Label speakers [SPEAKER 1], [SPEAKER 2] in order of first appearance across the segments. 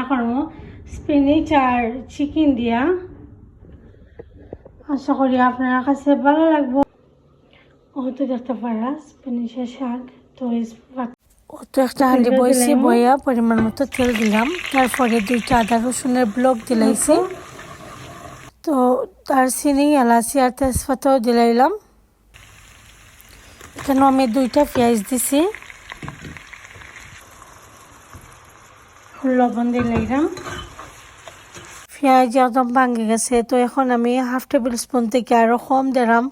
[SPEAKER 1] রান্না করবো স্পিনিচ আর চিকেন দিয়া। আশা করি আপনার কাছে ভালো লাগবে। ও তো দেখতে পারা স্পিনিচের শাক। তো তো একটা হাঁড়ি বইছি, বইয়া পরিমাণ মতো তেল দিলাম, তারপরে 2টা আদা রসুনের ব্লক দিলাইছি। তো দারচিনি, এলাচি আর তেজপাতাও দিলাইলাম। এখানে আমি 2টা পেঁয়াজ দিছি, লবণ দিলাইলাম। পেঁয়াজ একদম ভাঙে গেছে। তো এখন আমি 1/2 টেবিল স্পুন থেকে আরও কম দিলাম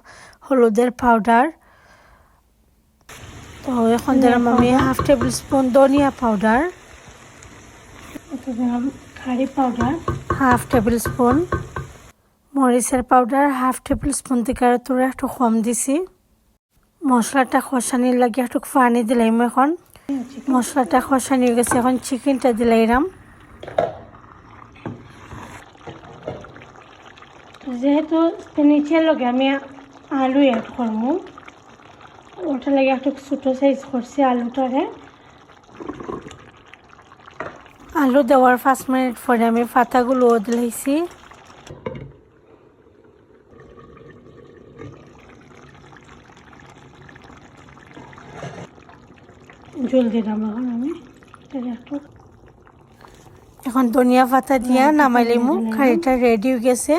[SPEAKER 1] হলুদের পাউডার। তো এখন দিলাম আমি 1/2 টেবিল স্পুন ধনিয়া পাউডার, দিলাম কারি পাউডার 1/2 টেবিল স্পুন, মরিচের পাউডার 1/2 টেবিল স্পুন থেকে আর তোরা একটু কম দিছি। মশলাটা কষানির লাগে একটু পানি দিলাম। এখন মশলাটা কষানি হয়ে গেছে, এখন চিকেনটা দিলাইলাম। যেহেতু নিচের লগে আমি আলু অ্যাড করবো, ওটা লাগে একটু ছোটো সাইজ করছি আলুটারে। আলু দেওয়ার 5 মিনিট পরে আমি পাতাগুলো দিলাইছি। জল দিলাম এখন আমি এখন ধনিয়া পাতা দিয়া নামাইলিমু। কারিটা রেডি হয়ে গেছে।